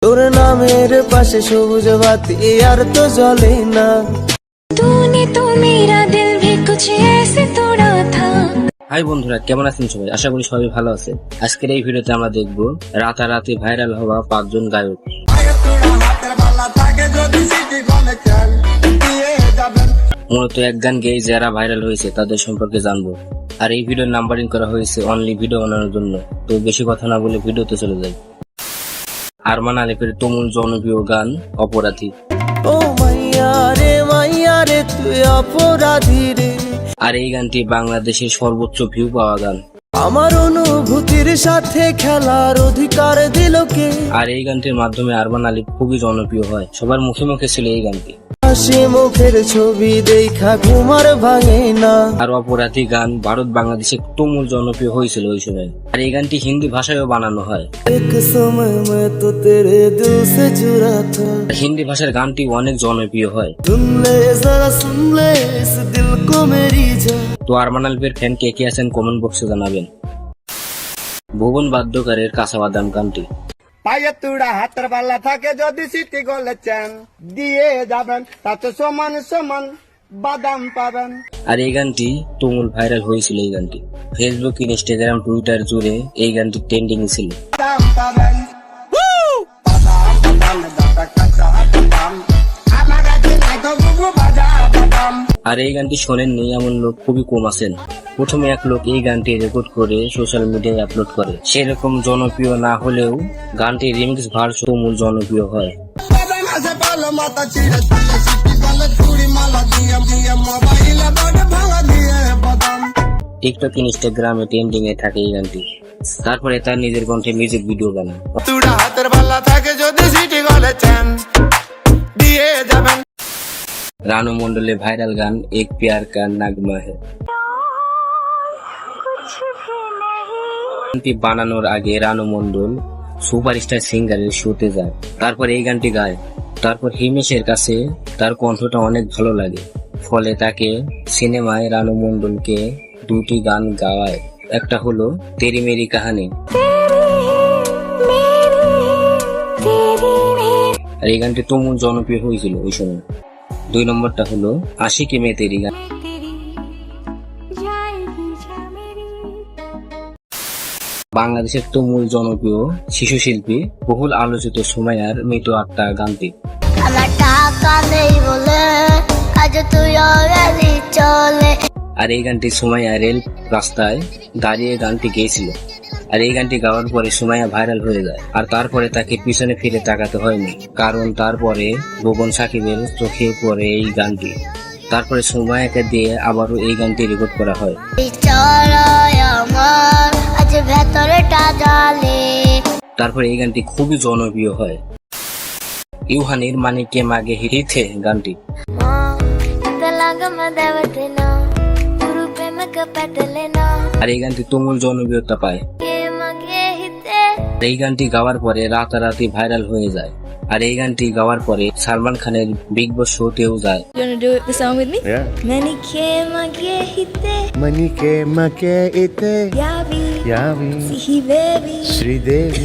তোর নামের পাশে সবুজ বাতি আর তো জ্বলে না। तूने तो मेरा दिल भी कुछ ऐसे तोड़ा था। হাই বন্ধুরা, কেমন আছেন সবাই? আশা করি সবাই ভালো আছে। আজকের এই ভিডিওতে আমরা দেখবো রাতারাতি ভাইরাল হওয়া 5 জন গায়ক। মূলত এক গান গেয়ে যারা ভাইরাল হয়েছে তাদের সম্পর্কে জানবো। আর এই ভিডিওর নাম্বারিং করা হয়েছে অনলি ভিডিও বানানোর জন্য। তো বেশি কথা না বলে ভিডিওতে চলে যাই। আরমান আলিফের তুমুল জনপ্রিয় গান অপরাধী। ও মাইয়া রে তুই অপরাধী রে। আর এই গানটি বাংলাদেশের সর্বোচ্চ ভিউ পাওয়া গান। আমার অনুভূতির সাথে খেলার অধিকার দিল কে। আর এই গানটির মাধ্যমে আরমান আলিফ খুবই জনপ্রিয় হয়, সবার মুখে মুখে ছিল এই গানটি। হাসি মুখের ছবি দেখা ঘুমার ভাঙে না। আর অপরাধী গান ভারত বাংলাদেশে তুমুল জনপ্রিয় হয়েছিল ওই সময়। আর এই গানটি হিন্দি ভাষায়ও বানানো হয়। এক সময় मैं तो तेरे दिल से जुड़ा था। হিন্দি ভাষার গানটি অনেক জনপ্রিয় হয়। सुन ले इस दिल को मेरी जान। তো আরমান আলিফের ফ্যান কে কে আছেন কমেন্ট বক্সে জানাবেন। ভুবন বাদ্যকারের কাঁচা বাদাম গানটি। পায়ে তুড়া হাতের বালা থাকে যদি সিটি গলে চেন দিয়ে যাবেন তাতে সমান সমান বাদাম পাবেন। আর এই গানটি তুমুল ভাইরাল হয়েছিল। এই গানটি ফেসবুক, ইনস্টাগ্রাম, টুইটার জুড়ে এই গানটি ট্রেন্ডিং ছিল। বাদাম পাবেন বাদাম বাদাম দাতা কাঁচা বাদাম আমার কাছে নাই তো বুবু বাদাম। আর এই গানটি শোনেননি এমন লোক খুবই কম আছেন। প্রথমে এক লোক এই গানটি রেকর্ড করে সোশ্যাল মিডিয়ায় আপলোড করে। সেরকম জনপ্রিয় না হলেও গানটি রিমিক্স ভার্সন তুমুল জনপ্রিয় হয়। টিকটক, ইনস্টাগ্রামে ট্রেন্ডিং এ থাকে এই গানটি। তারপরে তার নিজের কণ্ঠে মিউজিক ভিডিও বানায়। তুড়া হাতের বালা থাকে যদি সিটি গলে চেন দিয়ে যাবেন। রানু মন্ডলের ভাইরাল গান এক প্যার কা নাগমা হে। গানটি বানানোর আগে রানু মন্ডল সুপারস্টার সিঙ্গারের শোতে যায়, তারপর এই গানটি গায়। তারপর হিমেশের কাছে তার কণ্ঠটা অনেক ভালো লাগে, ফলে তাকে সিনেমায় রানু মন্ডলকে 2টি গান গাওয়ায়। একটা হলো তেরি মেরি কাহানি, আর এই গানটি তুমুল জনপ্রিয় হয়েছিল ওই সময়। 2 নম্বরটা হলো আশিকি মে তেরি গান। বাংলাদেশের তুমুল জনপ্রিয় শিশু শিল্পী বহুল আলোচিত সুমাইয়ার মৃত আত্মা গানটি। আমার টাকা নেই বলে আজ তুই অগালি চলে। আর এই গানটি সুমাইয়া রেল রাস্তায় দাঁড়িয়ে গানটি গেয়েছিল। আর এই গানটি গাওয়ার পরে সুমাইয়া ভাইরাল হয়ে যায়। আর তারপরে তাকে পিছনে ফিরে তাকাতে হয়নি, কারণ তারপরে ভুবন সাকিবের চোখে পড়ে এই গানটি। তারপরে সুমাইয়াকে দিয়ে আবারও এই গানটি রেকর্ড করা হয়। তারপরে এই গানটি খুবই জনপ্রিয় হয়। ইউহানির মানিকে মাগে হিথে গানটি। আর এই গানটি তুমুল জনপ্রিয়তা পায়। এই গানটি গাওয়ার পরে রাতারাতি ভাইরাল হয়ে যায়। আর এই গানটি গাওয়ার পরে সালমান খানের বিগ বস শোতেও যায়। You wanna do the song with me? Yeah. Manike mage hite Manike make ite yavi yavi sihi baby Sridevi